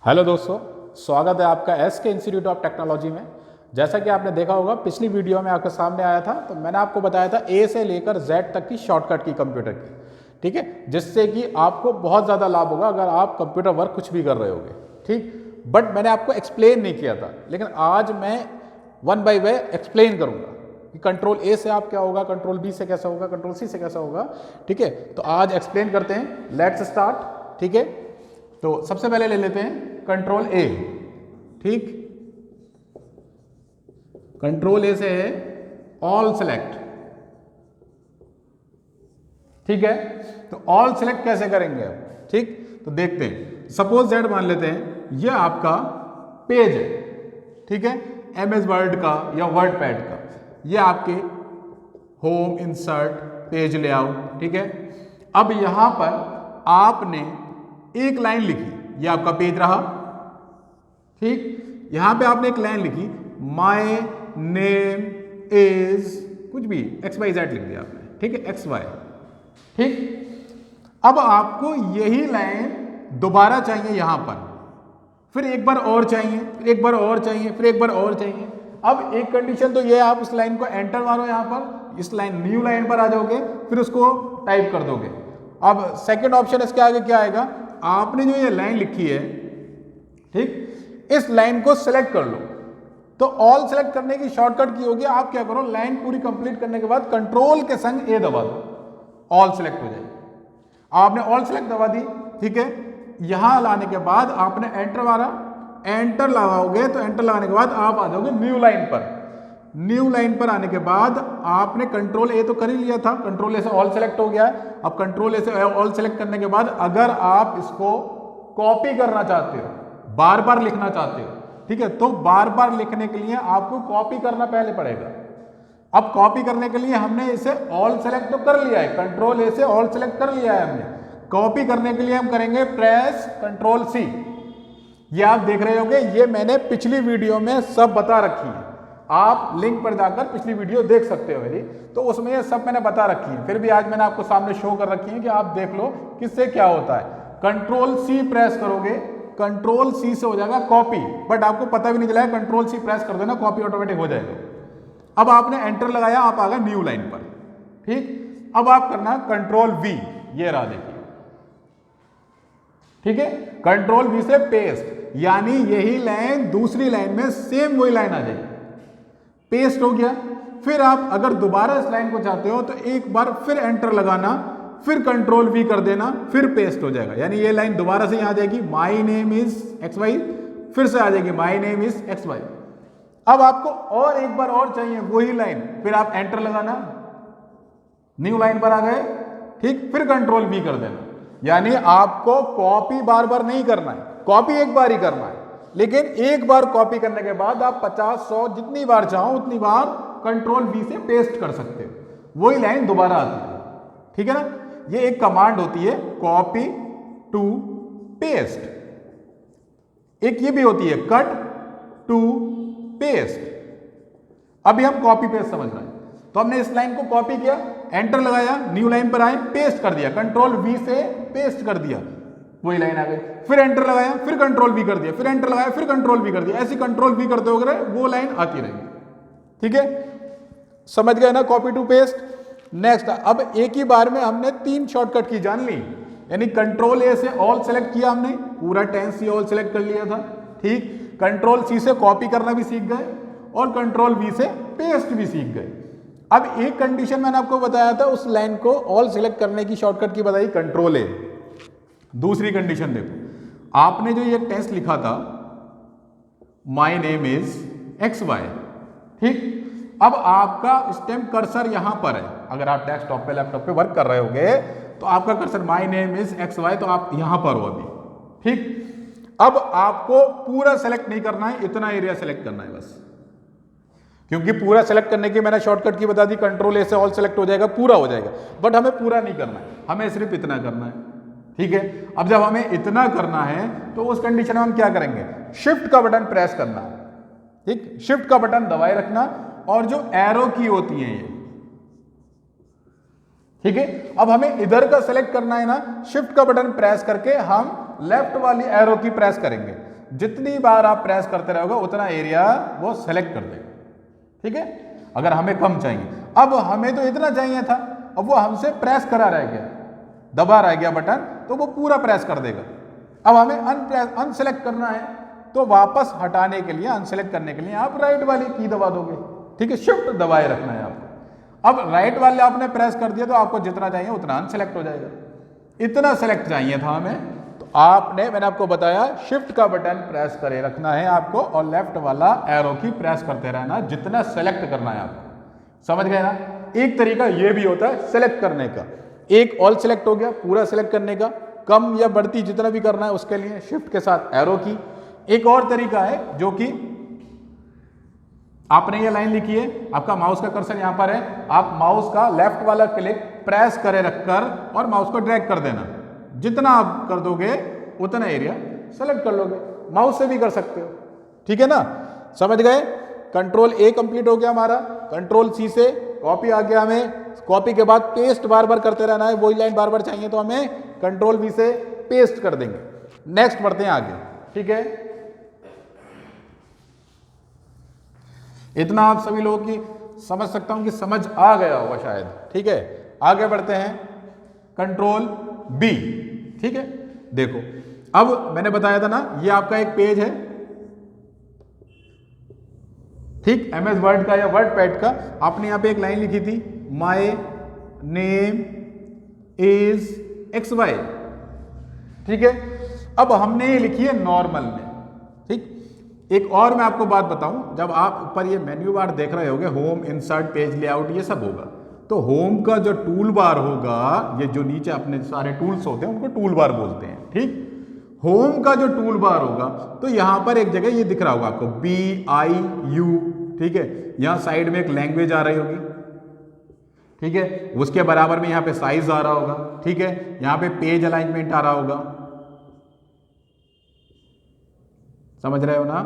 Hello दोस्तों, स्वागत है आपका एसके इंस्टीट्यूट ऑफ टेक्नोलॉजी में। जैसा कि आपने देखा होगा पिछली वीडियो में आपके सामने आया था, तो मैंने आपको बताया था ए से लेकर जेड तक की शॉर्टकट की कंप्यूटर की, ठीक है, जिससे कि आपको बहुत ज़्यादा लाभ होगा अगर आप कंप्यूटर वर्क कुछ भी कर रहे होगे, ठीक। बट मैंने आपको एक्सप्लेन नहीं किया था, लेकिन आज मैं वन बाय वन एक्सप्लेन करूँगा कि कंट्रोल ए से आप क्या होगा, कंट्रोल बी से कैसा होगा, कंट्रोल सी से कैसा होगा, ठीक है। तो आज एक्सप्लेन करते हैं, लेट्स स्टार्ट, ठीक है। तो सबसे पहले ले लेते हैं कंट्रोल ए, ठीक। कंट्रोल ए से है ऑल सेलेक्ट, ठीक है। तो ऑल सेलेक्ट कैसे करेंगे अब, ठीक। तो देखते हैं, सपोज दैट मान लेते हैं ये आपका पेज है, ठीक है, एमएस वर्ड का या वर्ड पैड का। ये आपके होम, इंसर्ट, पेज लेआउट, ठीक है। अब यहां पर आपने एक लाइन लिखी, ये आपका पेज रहा, ठीक। यहां पे आपने एक लाइन लिखी, माय नेम इज कुछ भी XYZ लिख दिया आपने, ठीक है, XY, ठीक। अब आपको यही लाइन दोबारा चाहिए यहां पर, फिर एक बार और चाहिए, फिर एक बार और चाहिए, फिर एक बार और चाहिए। अब एक कंडीशन तो ये, आप उस लाइन को एंटर मारो यहां पर, इस लाइन न्यू लाइन पर आ जाओगे, फिर उसको टाइप कर दोगे। अब सेकंड ऑप्शन इसके आगे क्या आएगा, आपने जो ये लाइन लिखी है, ठीक, इस लाइन को सिलेक्ट कर लो। तो ऑल सेलेक्ट करने की शॉर्टकट की होगी, आप क्या करो, लाइन पूरी कंप्लीट करने के बाद कंट्रोल के संग ए दबा दो, ऑल सेलेक्ट हो जाएगी। आपने ऑल सेलेक्ट दबा दी, ठीक है। यहां लाने के बाद आपने एंटर मारा, एंटर लगाओगे तो एंटर लगाने के बाद आप आ जाओगे न्यू लाइन पर। न्यू लाइन पर आने के बाद आपने कंट्रोल ए तो कर ही लिया था, कंट्रोल ए से ऑल सेलेक्ट हो गया है। अब कंट्रोल ए से ऑल सेलेक्ट करने के बाद अगर आप इसको कॉपी करना चाहते हो, बार बार लिखना चाहते हो, ठीक है, तो बार बार लिखने के लिए आपको कॉपी करना पहले पड़ेगा। अब कॉपी करने के लिए हमने इसे ऑल सेलेक्ट तो कर लिया है, कंट्रोल ए से ऑल सेलेक्ट कर लिया है हमने। कॉपी करने के लिए हम करेंगे प्रेस कंट्रोल सी। ये आप देख रहे होंगे, ये मैंने पिछली वीडियो में सब बता रखी है, आप लिंक पर जाकर पिछली वीडियो देख सकते हो मेरी, तो उसमें ये सब मैंने बता रखी है। फिर भी आज मैंने आपको सामने शो कर रखी है कि आप देख लो किससे क्या होता है। कंट्रोल सी प्रेस करोगे, कंट्रोल सी से हो जाएगा कॉपी, बट आपको पता भी नहीं चला, कंट्रोल सी प्रेस कर देना, कॉपी ऑटोमेटिक हो जाएगा। अब आपने एंटर लगाया, आप आ गए न्यू लाइन पर, ठीक। अब आप करना कंट्रोल वी, ये रहा देखिए, ठीक है। कंट्रोल वी से पेस्ट, यानी यही लाइन दूसरी लाइन में सेम वही लाइन आ जाएगी, पेस्ट हो गया। फिर आप अगर दोबारा इस लाइन को चाहते हो तो एक बार फिर एंटर लगाना, फिर कंट्रोल वी कर देना, फिर पेस्ट हो जाएगा, यानी ये लाइन दोबारा से यहां आ जाएगी, माय नेम इज XY, फिर से आ जाएगी माय नेम इज XY। अब आपको और एक बार और चाहिए वही लाइन, फिर आप एंटर लगाना, न्यू लाइन पर आ गए, ठीक, फिर कंट्रोल वी कर देना। यानी आपको कॉपी बार बार नहीं करना है, कॉपी एक बार ही करना है, लेकिन एक बार कॉपी करने के बाद आप 50, 100 जितनी बार चाहो उतनी बार कंट्रोल वी से पेस्ट कर सकते हो, वही लाइन दोबारा आती है, ठीक है ना। ये एक कमांड होती है कॉपी टू पेस्ट, एक ये भी होती है कट टू पेस्ट। अभी हम कॉपी पेस्ट समझ रहे हैं, तो हमने इस लाइन को कॉपी किया, एंटर लगाया, न्यू लाइन पर आए, पेस्ट कर दिया, कंट्रोल वी से पेस्ट कर दिया, वही लाइन आ गई। फिर एंटर लगाया, फिर कंट्रोल वी कर दिया, फिर एंटर लगाया, फिर कंट्रोल वी कर दिया, ऐसी कंट्रोल वी करते हो वो लाइन आती रहेगी, ठीक है। समझ गए ना, कॉपी टू पेस्ट। नेक्स्ट, अब एक ही बार में हमने 3 शॉर्टकट की जान ली, यानी कंट्रोल ए से ऑल सेलेक्ट किया हमने, पूरा 10 सी ऑल सेलेक्ट कर लिया था, ठीक। कंट्रोल सी से कॉपी करना भी सीख गए और कंट्रोल वी से पेस्ट भी सीख गए। अब एक कंडीशन मैंने आपको बताया था, उस लाइन को ऑल सेलेक्ट करने की शॉर्टकट की बताई कंट्रोल ए। दूसरी कंडीशन देखो, आपने जो ये टेक्स्ट लिखा था माय नेम इज XY, ठीक। अब आपका स्टेम कर्सर यहां पर है, अगर आप डेस्कटॉप पे लैपटॉप पे वर्क कर रहे होगे तो आपका cursor my name is XY, तो आप यहां पर हो अभी, ठीक। अब आपको पूरा सेलेक्ट नहीं करना है, इतना एरिया सेलेक्ट करना है बस, क्योंकि पूरा सेलेक्ट करने की मैंने शॉर्टकट की बता दी, कंट्रोल ए से ऑल सेलेक्ट हो जाएगा, पूरा हो जाएगा, बट हमें पूरा नहीं करना है, हमें सिर्फ इतना करना है, ठीक है। अब जब हमें इतना करना है तो उस कंडीशन में हम क्या करेंगे, शिफ्ट का बटन प्रेस करना, ठीक, शिफ्ट का बटन दबाए रखना, और जो एरो की होती है ये, ठीक है। अब हमें इधर का सेलेक्ट करना है ना, शिफ्ट का बटन प्रेस करके हम लेफ्ट वाली एरो की प्रेस करेंगे, जितनी बार आप प्रेस करते रहोगे उतना एरिया वो सेलेक्ट कर देगा, ठीक है। अगर हमें कम चाहिए, अब हमें तो इतना चाहिए था, अब वो हमसे प्रेस करा रह गया, दबा रह गया बटन, तो वो पूरा प्रेस कर देगा। अब हमें अनसेलेक्ट करना है, तो वापस हटाने के लिए, अनसेलेक्ट करने के लिए आप राइट वाली की दबा दोगे, ठीक है, शिफ्ट दबाए रखना है आपको। अब राइट वाले आपने प्रेस कर दिया तो आपको जितना चाहिए उतना अनसेलेक्ट हो जाएगा। इतना सेलेक्ट चाहिए था हमें, तो आपने, मैंने आपको बताया, शिफ्ट का बटन प्रेस करे रखना है आपको और लेफ्ट वाला एरो की प्रेस करते रहना, जितना सेलेक्ट करना है आपको। समझ गए ना। एक तरीका ये भी होता है सेलेक्ट करने का, एक ऑल सेलेक्ट हो गया, पूरा सेलेक्ट करने का, कम या बढ़ती जितना भी करना है उसके लिए शिफ्ट के साथ एरो की। एक और तरीका है जो कि आपने ये लाइन लिखी है, आपका माउस का कर्सर यहां पर है, आप माउस का लेफ्ट वाला क्लिक प्रेस करे रखकर और माउस को ड्रैग कर देना, जितना आप कर दोगे उतना एरिया सेलेक्ट कर लोगे। माउस से भी कर सकते हो, ठीक है ना। समझ गए। कंट्रोल ए कंप्लीट हो गया हमारा, कंट्रोल सी से कॉपी आ गया, हमें कॉपी के बाद पेस्ट बार बार करते रहना है, वही लाइन बार बार चाहिए तो हमें कंट्रोल वी से पेस्ट कर देंगे। नेक्स्ट बढ़ते हैं आगे, ठीक है। इतना आप सभी लोगों की समझ सकता हूं कि समझ आ गया होगा शायद, ठीक है। आगे बढ़ते हैं, कंट्रोल बी, ठीक है। देखो अब मैंने बताया था ना, ये आपका एक पेज है, ठीक, एमएस वर्ड का या वर्ड पैड का। आपने यहां पे एक लाइन लिखी थी, my name is X Y, ठीक है। अब हमने ये लिखी है नॉर्मल में, ठीक। एक और मैं आपको बात बताऊं, जब आप ऊपर ये मेन्यू बार देख रहे होगे, होम, इंसर्ट, पेज लेआउट, ये सब होगा, तो होम का जो टूल बार होगा, ये जो नीचे अपने सारे टूल्स होते हैं उनको टूल बार बोलते हैं, ठीक। होम का जो टूल बार होगा तो यहां पर एक जगह ये दिख रहा होगा आपको, BIU, ठीक है। यहां साइड में एक लैंग्वेज आ रही होगी, ठीक है, उसके बराबर में यहां पे साइज आ रहा होगा, ठीक है। यहां पे पेज अलाइनमेंट आ रहा होगा, समझ रहे हो ना।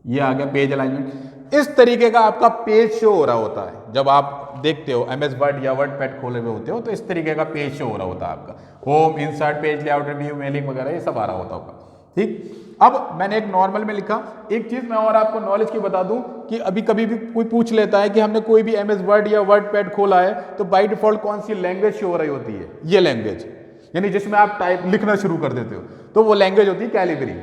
ये आ गया पेज अलाइनमेंट। इस तरीके का आपका पेज शो हो रहा होता है जब आप देखते हो एमएस वर्ड या वर्ड पैड खोले हुए होते हो, तो इस तरीके का पेज शो हो रहा होता है आपका, home, insert, page layout, review, mailing वगैरह, ये सब आ रहा होता होगा, ठीक। अब मैंने एक नॉर्मल में लिखा। एक चीज मैं और आपको नॉलेज की बता दूं कि अभी कभी भी कोई पूछ लेता है कि हमने कोई भी एमएस वर्ड या वर्ड पैड खोला है तो बाय डिफॉल्ट कौन सी लैंग्वेज शो हो रही होती है, ये लैंग्वेज, यानी जिसमें आप टाइप लिखना शुरू कर देते हो, तो वो लैंग्वेज होती है कैलिबरी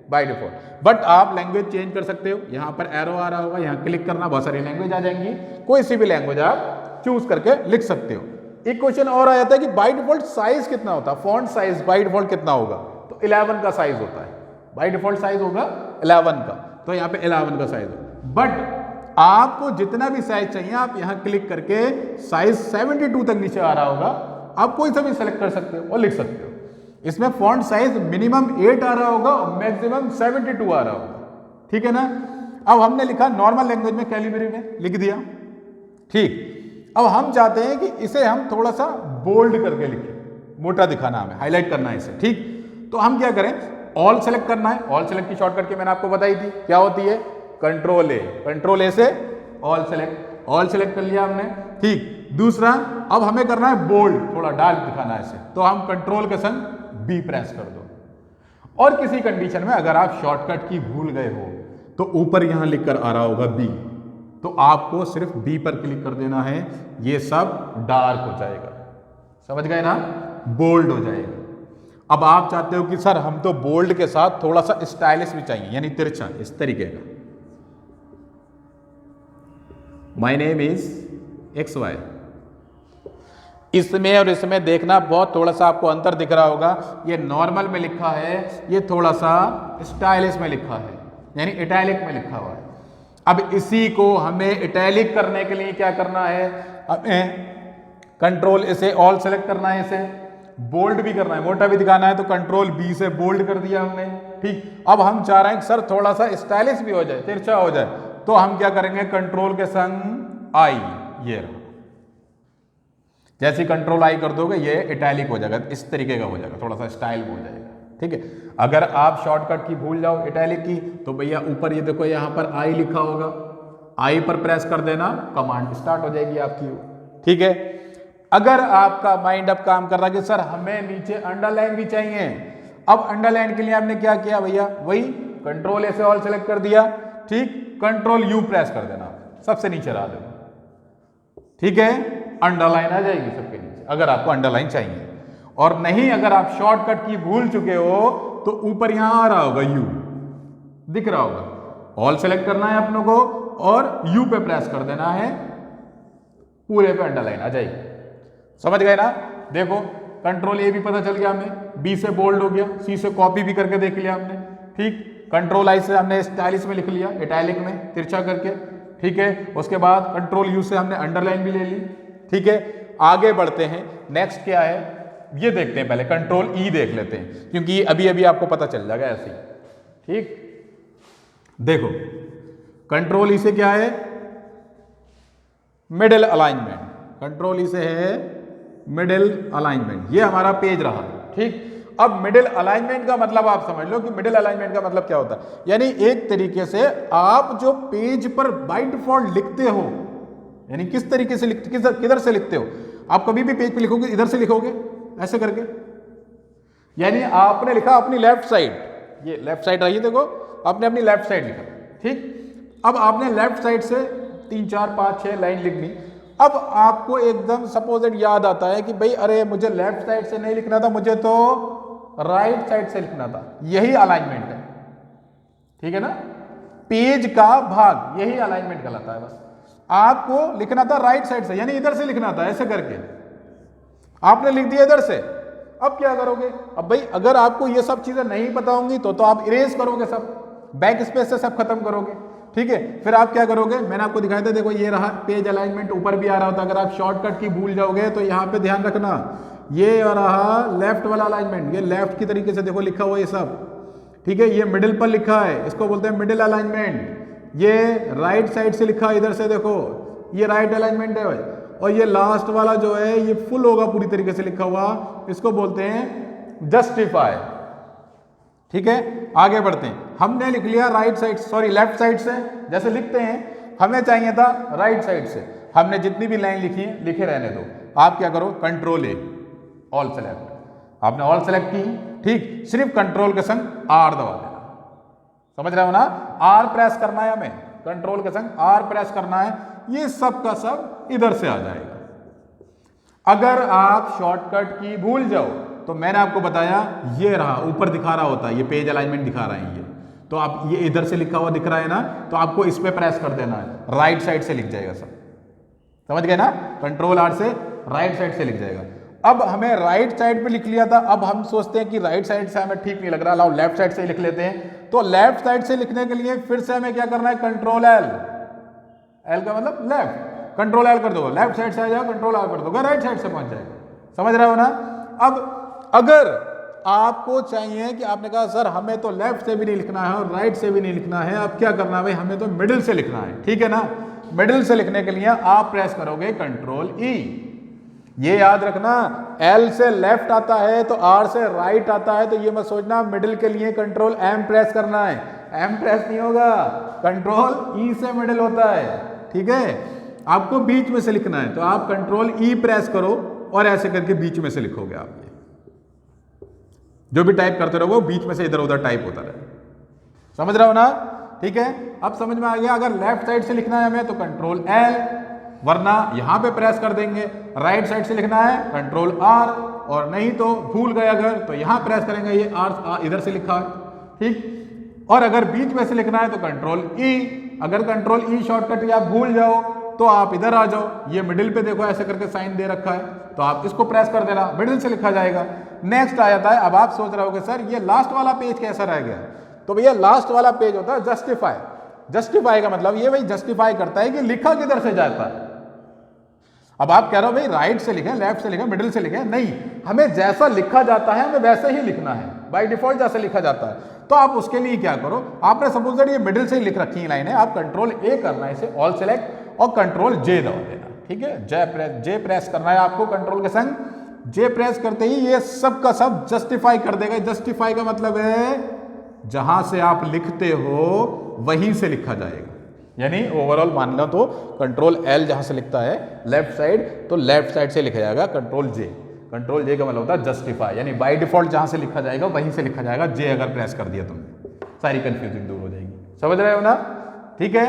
बाय डिफॉल्ट। बट आप लैंग्वेज चेंज कर सकते हो, यहां पर एरो आ रहा होगा, यहां क्लिक करना, बहुत सारी लैंग्वेज आ जाएंगी, कोई सी भी लैंग्वेज आप चूज करके लिख सकते हो। एक क्वेश्चन और आ जाता है कि बाय डिफॉल्ट साइज कितना होता है, फॉन्ट साइज बाय डिफॉल्ट कितना होगा, तो 11 का साइज होता है, बाय डिफॉल्ट साइज होगा 11 का, तो यहां पे 11 का साइज होगा। बट आपको जितना भी साइज चाहिए आप यहां क्लिक करके साइज 72 तक नीचे आ रहा होगा, आप कोई सा भी सेलेक्ट कर सकते हो और लिख सकते हो। इसमें फॉन्ट साइज मिनिमम 8 आ रहा होगा और मैक्सिमम 72 आ रहा होगा, ठीक है ना। अब हमने लिखा नॉर्मल लैंग्वेज में, कैलिबरी में लिख दिया, ठीक। अब हम चाहते हैं कि इसे हम थोड़ा सा बोल्ड करके लिखें, मोटा दिखाना, हमें हाईलाइट करना है इसे, ठीक। तो हम क्या करें, ऑल सेलेक्ट करना है। ऑल सेलेक्ट की शॉर्टकट की मैंने आपको बताई थी, क्या होती है, कंट्रोल ए से ऑल सेलेक्ट कर लिया हमने, ठीक। दूसरा, अब हमें करना है बोल्ड, थोड़ा डार्क दिखाना है इसे, तो हम कंट्रोल के संग बी प्रेस कर दो। और किसी कंडीशन में अगर आप शॉर्टकट की भूल गए हो तो ऊपर यहां लिखकर आ रहा होगा बी, तो आपको सिर्फ बी पर क्लिक कर देना है, ये सब डार्क हो जाएगा, समझ गए ना, बोल्ड हो जाएगा। अब आप चाहते हो कि सर हम तो बोल्ड के साथ थोड़ा सा स्टाइलिश भी चाहिए, यानी तिरछा, इस तरीके का, my name is X Y, इसमें और इसमें देखना बहुत थोड़ा सा आपको अंतर दिख रहा होगा। ये नॉर्मल में लिखा है, ये थोड़ा सा स्टाइलिश में लिखा है, यानी इटैलिक में लिखा हुआ है। अब इसी को हमें इटैलिक करने के लिए क्या करना है, हमें कंट्रोल इसे ऑल सेलेक्ट करना है, इसे बोल्ड भी करना है, मोटा भी दिखाना है, तो कंट्रोल बी से बोल्ड कर दिया हमने, ठीक। अब हम चाह रहे हैं कि सर थोड़ा सा स्टाइलिश भी हो जाए, तिरछा हो जाए, तो हम क्या करेंगे, कंट्रोल के संग आई, ये रहा, जैसे कंट्रोल आई कर दोगे ये इटैलिक हो जाएगा, इस तरीके का हो जाएगा, थोड़ा सा स्टाइल हो जाएगा, ठीक है। अगर आप शॉर्टकट की भूल जाओ इटैलिक की, तो भैया ऊपर ये देखो यहां पर आई लिखा होगा, आई पर प्रेस कर देना, कमांड स्टार्ट हो जाएगी आपकी, ठीक है। अगर आपका माइंड अब काम कर रहा है कि सर हमें नीचे अंडरलाइन भी चाहिए, अब अंडरलाइन के लिए हमने क्या किया भैया, वही कंट्रोल ए से ऑल सेलेक्ट कर दिया, ठीक, कंट्रोल यू प्रेस कर देना, सबसे नीचे ला देना, ठीक है, अंडरलाइन आ जाएगी सबके नीचे अगर आपको अंडरलाइन चाहिए। और नहीं अगर आप शॉर्टकट की भूल चुके हो तो ऊपर यहां आ रहा होगा यू, दिख रहा होगा, ऑल सेलेक्ट करना है अपनों को और यू पे प्रेस कर देना है, पूरे पे अंडरलाइन आ जाएगी। समझ गए ना? देखो कंट्रोल ए भी पता चल गया हमें, बी से बोल्ड हो गया, सी से कॉपी भी करके देख लिया हमने, ठीक, कंट्रोल आई से हमने स्टाइलिश में लिख लिया, इटैलिक में तिरछा करके, ठीक है, उसके बाद कंट्रोल यू से हमने अंडरलाइन भी ले ली, ठीक है। आगे बढ़ते हैं, नेक्स्ट क्या है ये देखते हैं, पहले कंट्रोल ई देख लेते हैं क्योंकि अभी अभी आपको पता चल जाएगा ऐसे ही, ठीक। देखो कंट्रोल ई से क्या है, मिडिल अलाइनमेंट, कंट्रोल ई से है मिडिल अलाइनमेंट, ये हमारा पेज रहा, ठीक। अब मिडिल अलाइनमेंट का मतलब आप समझ लो कि मिडिल अलाइनमेंट का मतलब क्या होता है, यानी एक तरीके से आप जो पेज पर बाय डिफॉल्ट लिखते हो, यानी किस तरीके से लिखते, किधर से लिखते हो, आप कभी भी पेज पे लिखोगे इधर से लिखोगे ऐसे करके, यानी आपने लिखा अपनी लेफ्ट साइड, ये लेफ्ट साइड रही, देखो आपने अपनी लेफ्ट साइड लिखा, ठीक। अब आपने लेफ्ट साइड से 3 4 5 6 लाइन लिखनी, अब आपको एकदम सपोजेड याद आता है कि भाई अरे मुझे लेफ्ट साइड से नहीं लिखना था, मुझे तो राइट साइड से लिखना था, यही अलाइनमेंट है, ठीक है ना, पेज का भाग यही अलाइनमेंट कहलाता है। बस आपको लिखना था राइट साइड से, यानी इधर से लिखना था, ऐसे करके आपने लिख दिया इधर से। अब क्या करोगे, अब भाई अगर आपको ये सब चीजें नहीं पता होंगी तो आप इरेज करोगे, सब बैक स्पेस से सब खत्म करोगे, ठीक है। फिर आप क्या करोगे, मैंने आपको दिखाया था, देखो ये रहा पेज अलाइनमेंट, ऊपर भी आ रहा होता, अगर आप शॉर्टकट की भूल जाओगे तो यहाँ पे ध्यान रखना, ये रहा लेफ्ट वाला अलाइनमेंट, ये लेफ्ट की तरीके से देखो लिखा हुआ ये सब, ठीक है, ये मिडिल पर लिखा है, इसको बोलते हैं मिडिल अलाइनमेंट। ये राइट साइड से लिखा है, इधर से देखो ये राइट अलाइनमेंट है भाई, और ये लास्ट वाला जो है ये फुल होगा पूरी तरीके से लिखा हुआ, इसको बोलते हैं जस्टिफाई, ठीक है। आगे बढ़ते हैं, हमने लिख लिया right side, sorry left side से, जैसे लिखते हैं हमें चाहिए था राइट साइड से, हमने जितनी भी लाइन लिखी है लिखे रहने दो। आप क्या करो, कंट्रोल ए ऑल सेलेक्ट, आपने ऑल सेलेक्ट की, ठीक, सिर्फ कंट्रोल के संग आर दबा देना, समझ रहे हो ना, आर प्रेस करना है हमें, कंट्रोल के संग आर प्रेस करना है, ये सब का सब इधर से आ जाएगा। अगर आप शॉर्टकट की भूल जाओ तो मैंने आपको बताया ये रहा ऊपर दिखा रहा होता है, ये पेज अलाइनमेंट दिखा रहा है, ये तो आप ये इधर से लिखा हुआ दिख रहा है ना, तो आपको इस पे प्रेस कर देना है, राइट साइड से लिख जाएगा सब, समझ गए ना, कंट्रोल आर से राइट साइड से लिख जाएगा। अब हमें राइट साइड पे लिख लिया था, अब हम सोचते हैं कि राइट साइड से हमें ठीक नहीं लग रहा, लाओ लेफ्ट साइड से लिख लेते हैं। तो लेफ्ट साइड से लिखने के लिए फिर से हमें क्या करना है, कंट्रोल एल, एल का मतलब लेफ्ट, कंट्रोल एल कर दोगे, लेफ्ट साइड से आ जाएगा, कंट्रोल आर कर दोगे, राइट साइड से पहुंच जाएगा, समझ रहे हो ना। अब अगर आपको चाहिए कि आपने कहा सर हमें तो लेफ्ट से भी नहीं लिखना है और राइट से भी नहीं लिखना है, अब क्या करना है भाई, हमें तो मिडिल से लिखना है, ठीक है ना। मिडिल से लिखने के लिए आप प्रेस करोगे कंट्रोल ई, ये याद रखना एल से लेफ्ट आता है तो आर से राइट आता है, तो ये मत सोचना मिडिल के लिए कंट्रोल एम प्रेस करना है, एम प्रेस नहीं होगा, कंट्रोल ई से मिडिल होता है, ठीक है। आपको बीच में से लिखना है तो आप कंट्रोल ई प्रेस करो और ऐसे करके बीच में से लिखोगे, आप ये जो भी टाइप करते रहो बीच में से इधर उधर टाइप होता रहे, समझ रहे हो ना, ठीक है। अब समझ में आ गया, अगर लेफ्ट साइड से लिखना है हमें तो कंट्रोल एल, वरना यहां पे प्रेस कर देंगे, राइट साइड से लिखना है कंट्रोल आर, और नहीं तो भूल गए अगर तो यहां प्रेस करेंगे, ये आर इधर से लिखा है, ठीक। और अगर बीच में से लिखना है तो कंट्रोल ई, अगर कंट्रोल ई शॉर्टकट आप भूल जाओ तो आप इधर आ जाओ, ये मिडिल पे देखो ऐसे करके साइन दे रखा है, तो आप इसको प्रेस कर देना, मिडिल से लिखा जाएगा। नेक्स्ट आ जाता है, अब आप सोच रहे होगे सर ये लास्ट वाला पेज कैसा रह गया, तो भैया लास्ट वाला पेज होता है जस्टिफाई। जस्टिफाई का मतलब ये भाई जस्टिफाई करता है कि लिखा किधर से जाता है। अब आप कह रहे हो भाई राइट से लिखें, लेफ्ट से लिखें, मिडिल से लिखें, नहीं, हमें जैसा लिखा जाता है हमें वैसे ही लिखना है, बाय डिफॉल्ट जैसे लिखा जाता है। तो आप उसके लिए क्या करो, आपने सपोज ये मिडिल से लिख रखी है लाइनें, आप कंट्रोल ए करना है, इसे ऑल सेलेक्ट और कंट्रोल जे दबा देना, ठीक है, जे प्रेस करना है आपको, कंट्रोल के संग जे प्रेस करते ही ये सब का सब जस्टिफाई कर देगा। जस्टिफाई का मतलब है जहां से आप लिखते हो वहीं से लिखा जाएगा, यानी ओवरऑल मान लो तो कंट्रोल एल जहां से लिखता है लेफ्ट साइड, तो लेफ्ट साइड से लिखा जाएगा कंट्रोल जे। कंट्रोल जे का मतलब होता है जस्टिफाई, यानी बाय डिफॉल्ट जहां से लिखा जाएगा वहीं से लिखा जाएगा, जे अगर प्रेस कर दिया तुमने, सारी कंफ्यूजिंग दूर हो जाएगी। समझ रहे हो ना? ठीक है,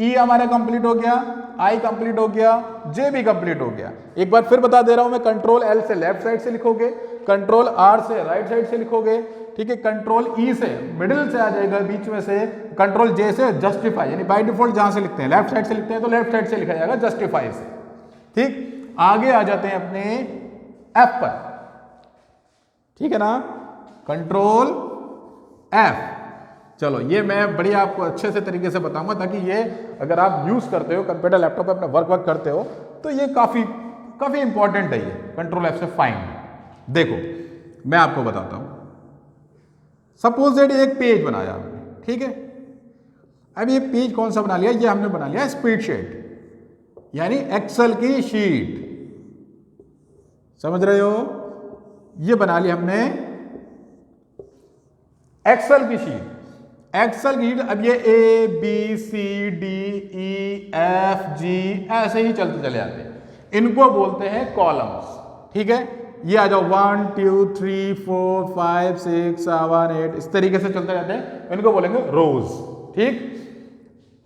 ई हमारा कंप्लीट हो गया, आई कंप्लीट हो गया, जे भी कंप्लीट हो गया। एक बार फिर बता दे रहा हूं मैं, कंट्रोल एल से लेफ्ट साइड से लिखोगे, कंट्रोल आर से राइट साइड से लिखोगे, ठीक है, कंट्रोल ई से मिडिल से आ जाएगा बीच में से, कंट्रोल जे से जस्टिफाई, यानी बाय डिफॉल्ट जहां से लिखते हैं लेफ्ट साइड से लिखते हैं तो लेफ्ट साइड से लिखा जाएगा जस्टिफाई से। ठीक, आगे आ जाते हैं अपने एफ पर, ठीक है ना, कंट्रोल एफ। चलो ये मैं बढ़िया आपको अच्छे से तरीके से बताऊंगा ताकि ये अगर आप यूज करते हो कंप्यूटर लैपटॉप पे अपना वर्क करते हो तो ये काफी इंपॉर्टेंट है ये कंट्रोल एफ से फाइंड। देखो मैं आपको बताता हूं, सपोज दैट एक पेज बनाया हमने, ठीक है, अब ये पेज कौन सा बना लिया, ये हमने बना लिया स्प्रेडशीट, यानी एक्सेल की शीट, समझ रहे हो, ये बना ली हमने एक्सेल की शीट, एक्सेल की शीट। अब ये A B C D E F G ऐसे ही चलते चले जाते हैं, इनको बोलते हैं कॉलम्स, ठीक है, ये आ जाओ 1 2 3 4 5 6 7 8 इस तरीके से चलते जाते हैं, इनको बोलेंगे रोज। ठीक,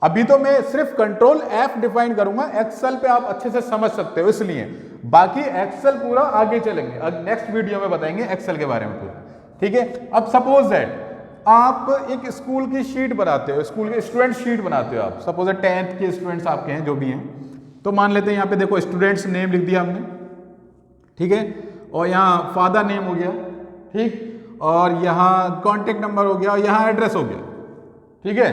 अभी तो मैं सिर्फ कंट्रोल एफ डिफाइन करूंगा, एक्सेल पे आप अच्छे से समझ सकते हो, इसलिए बाकी एक्सेल पूरा आगे चलेंगे, अब नेक्स्ट वीडियो में बताएंगे एक्सेल के बारे में पूरा। ठीक है, अब सपोज दैट आप एक स्कूल की शीट बनाते हो, स्कूल के स्टूडेंट शीट बनाते हो आप, सपोज 10th के स्टूडेंट्स आपके हैं जो भी हैं, तो मान लेते हैं यहाँ पे देखो स्टूडेंट्स नेम लिख दिया हमने, ठीक है, और यहाँ फादर नेम हो गया, ठीक, और यहाँ कॉन्टेक्ट नंबर हो गया, और यहाँ एड्रेस हो गया, ठीक है।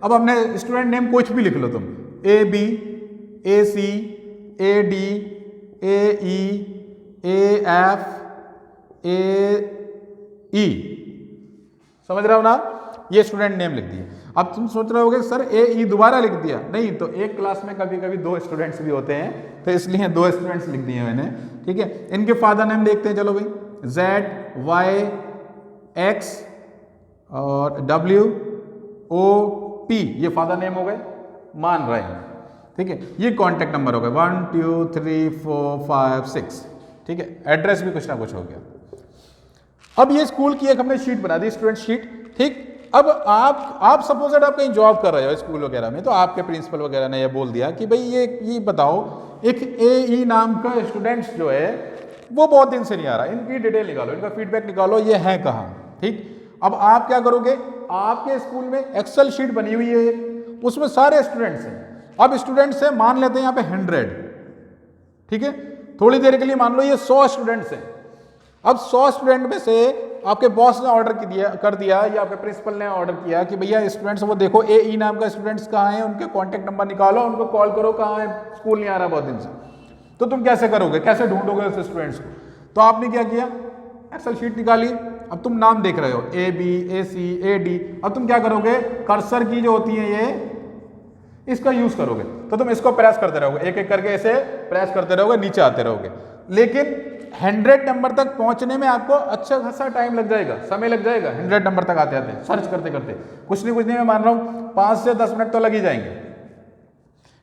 अब हमने स्टूडेंट नेम कुछ भी लिख लो तुम, A B A C A D A E A F A E, समझ रहे हो ना, ये स्टूडेंट नेम लिख दिया। अब तुम सोच रहे होगे सर ए ई दोबारा लिख दिया, नहीं, तो एक क्लास में कभी कभी 2 स्टूडेंट्स भी होते हैं, तो इसलिए 2 स्टूडेंट्स लिख दिए मैंने, ठीक है। इनके फादर नेम देखते हैं, चलो भाई, जेड वाई एक्स और डब्ल्यू ओ पी, ये फादर नेम हो गए, मान रहे हैं, ठीक है। ये कॉन्टेक्ट नंबर हो गए 1 2 3 4 5 6, ठीक है, एड्रेस भी कुछ ना कुछ हो गया। अब ये स्कूल की एक हमने शीट बना दी, स्टूडेंट शीट, ठीक। अब आप सपोज दैट आप कहीं जॉब कर रहे हो स्कूल वगैरह में, तो आपके प्रिंसिपल वगैरह ने ये बोल दिया कि भाई ये बताओ, एक ए ई नाम का स्टूडेंट्स जो है वो बहुत दिन से नहीं आ रहा, इनकी डिटेल निकालो, इनका फीडबैक निकालो, ये है कहाँ, ठीक। अब आप क्या करोगे, आपके स्कूल में एक्सेल शीट बनी हुई है, उसमें सारे स्टूडेंट्स हैं। अब स्टूडेंट्स हैं, मान लेते हैं यहाँ पे 100, ठीक है, थोड़ी देर के लिए मान लो ये 100 स्टूडेंट्स हैं। अब 100 स्टूडेंट में से आपके बॉस ने ऑर्डर कर दिया या आपके प्रिंसिपल ने ऑर्डर किया कि भैया स्टूडेंट्स वो देखो ए ई नाम का स्टूडेंट्स कहाँ हैं, उनके कॉन्टेक्ट नंबर निकालो, उनको कॉल करो, कहाँ है, स्कूल नहीं आ रहा बहुत दिन से। तो तुम कैसे करोगे, कैसे ढूंढोगे उस स्टूडेंट्स को? तो आपने क्या किया, एक्सेल शीट निकाली, अब तुम नाम देख रहे हो ए B A C A D, अब तुम क्या करोगे, कर्सर की जो होती है ये, इसका यूज करोगे, तो तुम इसको प्रेस करते रहोगे, एक एक करके ऐसे प्रेस करते रहोगे, नीचे आते रहोगे, लेकिन 100 नंबर तक पहुंचने में आपको अच्छा खासा टाइम लग जाएगा, समय लग जाएगा 100 नंबर तक आते आते, सर्च करते करते, कुछ नहीं मैं मान रहा हूं 5 से 10 मिनट तो लग ही जाएंगे,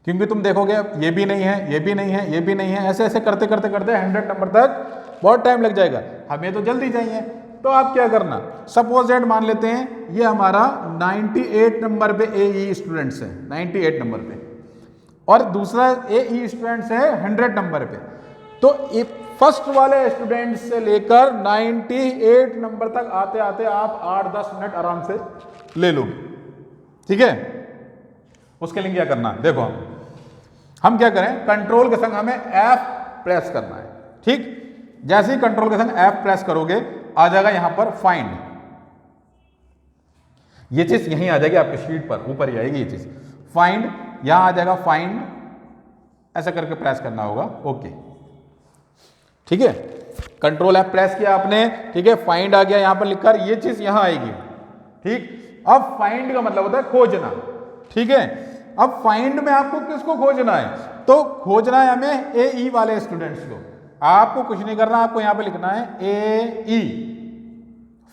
क्योंकि तुम देखोगे ये भी नहीं है, ये भी नहीं है, ये भी नहीं है, ऐसे ऐसे करते करते करते 100 नंबर तक बहुत टाइम लग जाएगा, हमें तो जल्दी चाहिए। तो आप क्या करना, सपोज दैट मान लेते हैं ये हमारा 98 नंबर पे ए ई स्टूडेंट्स है, 98 नंबर पे, और दूसरा ए ई स्टूडेंट्स है 100 नंबर पे, तो फर्स्ट वाले स्टूडेंट से लेकर 98 नंबर तक आते आते आप 8-10 मिनट आराम से ले लोगे, ठीक है। उसके लिए क्या करना है, देखो हम क्या करें, कंट्रोल के संग हमें F प्रेस करना है, ठीक। जैसे ही कंट्रोल के संग F प्रेस करोगे आ जाएगा यहां पर फाइंड, ये चीज यहीं आ जाएगी आपके शीट पर, ऊपर ही आएगी ये चीज फाइंड, यहां आ जाएगा फाइंड, ऐसा करके प्रेस करना होगा, ओके, ठीक है। कंट्रोल एफ प्रेस किया आपने, ठीक है, फाइंड आ गया यहां पर लिखकर, ये चीज यहां आएगी, ठीक। अब फाइंड का मतलब होता है खोजना, ठीक है। अब फाइंड में आपको किसको खोजना है, तो खोजना है हमें ए ई वाले स्टूडेंट्स को, आपको कुछ नहीं करना, आपको यहां पे लिखना है ए ई,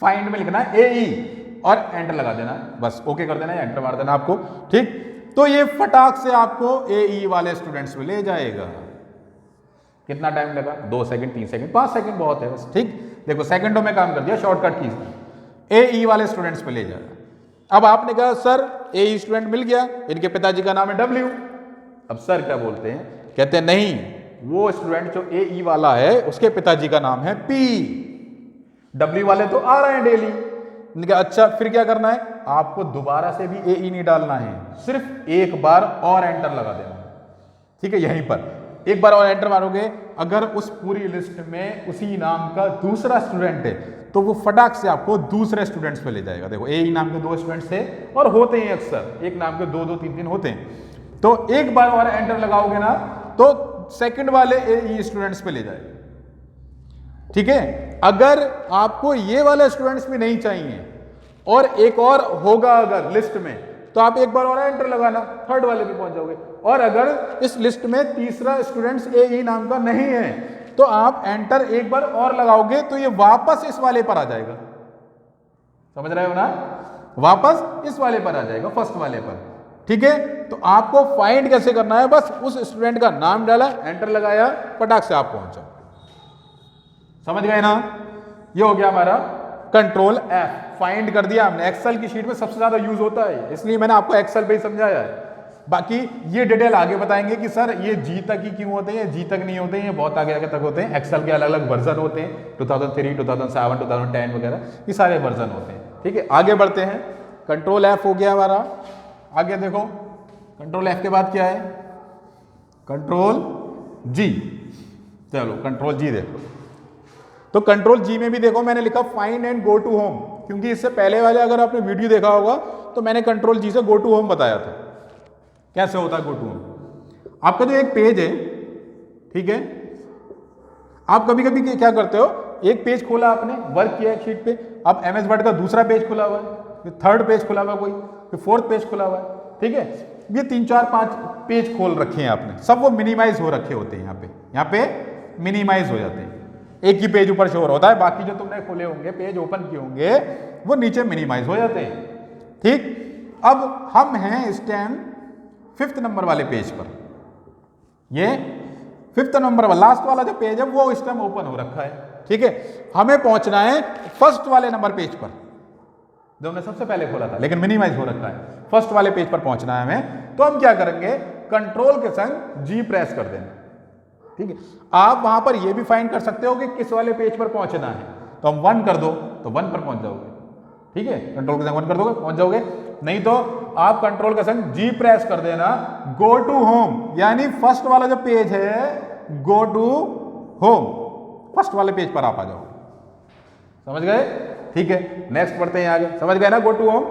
फाइंड में लिखना है ए ई और एंटर लगा देना है, बस ओके कर देना है, एंटर मार देना आपको, ठीक। तो ये फटाक से आपको ए ई वाले स्टूडेंट्स में ले जाएगा, कितना टाइम लगा? 2 सेकंड, 3 सेकंड, 5 सेकंड बहुत है बस। ठीक, देखो सेकंडों में काम कर दिया, शॉर्टकट की ए ई वाले स्टूडेंट्स पे ले जाएगा। अब आपने कहा सर ए ई स्टूडेंट मिल गया, इनके पिताजी का नाम है डब्ल्यू। अब सर क्या बोलते हैं, कहते हैं नहीं, वो स्टूडेंट जो ए ई वाला है उसके पिताजी का नाम है पी, डब्ल्यू वाले तो आ रहे हैं डेली। अच्छा फिर क्या करना है, आपको दोबारा से भी ए ई नहीं डालना है, सिर्फ एक बार और एंटर लगा देना है। ठीक है, यहीं पर एक बार और एंटर मारोगे, अगर उस पूरी लिस्ट में उसी नाम का दूसरा स्टूडेंट है तो वो फटाक से आपको दूसरे स्टूडेंट्स पे ले जाएगा। देखो ए ई नाम के 2 स्टूडेंट्स थे और होते हैं अक्सर, एक नाम के 2-2 3-3 होते हैं, तो एक बार और एंटर लगाओगे ना तो सेकंड वाले ए ई स्टूडेंट्स पे ले जाएगा। ठीक है, अगर आपको ये वाले स्टूडेंट्स भी नहीं चाहिए और एक और होगा अगर लिस्ट में, तो आप एक बार और एंटर लगाना, थर्ड वाले पे पहुंच जाओगे। और अगर इस लिस्ट में तीसरा स्टूडेंट्स ए ई नाम का नहीं है तो आप एंटर एक बार और लगाओगे तो ये वापस इस वाले पर आ जाएगा। समझ रहे हो ना, वापस इस वाले पर आ जाएगा, फर्स्ट वाले पर। ठीक है, तो आपको फाइंड कैसे करना है, बस उस स्टूडेंट का नाम डाला, एंटर लगाया, फटाक से आप पहुंच जाओ। समझ गए ना, ये हो गया हमारा कंट्रोल एफ, फाइंड कर दिया हमने। एक्सेल की शीट में सबसे ज्यादा यूज होता है, इसलिए मैंने आपको एक्सेल पे ही समझाया है। बाकी ये डिटेल आगे बताएंगे कि सर ये जी तक ही क्यों होते हैं, जी तक नहीं होते हैं, ये बहुत आगे आगे तक होते हैं। एक्सेल के अलग अलग वर्जन होते हैं, 2003, 2007, 2010 वगैरह, ये सारे वर्जन होते हैं। ठीक है, आगे बढ़ते हैं। कंट्रोल एफ हो गया हमारा, आगे देखो कंट्रोल एफ के बाद क्या है, कंट्रोल जी। चलो कंट्रोल जी देखो, तो कंट्रोल जी में भी देखो मैंने लिखा find and go to home, क्योंकि इससे पहले वाले अगर आपने वीडियो देखा होगा तो मैंने कंट्रोल जी से गो टू होम बताया था कैसे होता है गो टू होम। आपका जो एक पेज है, ठीक है, आप कभी कभी क्या करते हो, एक पेज खोला आपने, वर्क किया एक शीट पे, अब एमएस वर्ड का दूसरा पेज खुला हुआ है, फिर थर्ड पेज खुला हुआ है, कोई फिर फोर्थ पेज खुला हुआ है। ठीक है, ये 3 4 5 पेज खोल रखे हैं आपने, सब वो मिनिमाइज हो रखे होते हैं, यहाँ पे मिनिमाइज हो जाते हैं, एक ही पेज ऊपर शोर होता है, बाकी जो तुमने खोले होंगे पेज ओपन किए होंगे वो नीचे मिनिमाइज हो जाते हैं। ठीक, अब हम हैं स्टैंड 5th नंबर वाले पेज पर, ये 5th नंबर वाला लास्ट वाला जो पेज है वो इस टाइम ओपन हो रखा है। ठीक है, हमें पहुंचना है फर्स्ट वाले नंबर पेज पर जो हमने सबसे पहले खोला था, लेकिन मिनिमाइज हो रखा है, फर्स्ट वाले पेज पर पहुंचना है हमें। तो हम क्या करेंगे, कंट्रोल के संग जी प्रेस कर देना। ठीक है, आप वहां पर यह भी फाइंड कर सकते हो कि किस वाले पेज पर पहुंचना है, तो हम 1 कर दो तो 1 पर पहुंच जाओगे। ठीक है, कंट्रोल के संग 1 कर दोगे पहुंच जाओगे, नहीं तो आप कंट्रोल के संग जी प्रेस कर देना, गो टू होम, यानी फर्स्ट वाला जो पेज है गो टू होम, फर्स्ट वाले पेज पर आप आ जाओगे। समझ गए? ठीक है, नेक्स्ट पढ़ते हैं आगे। समझ गए ना गो टू होम?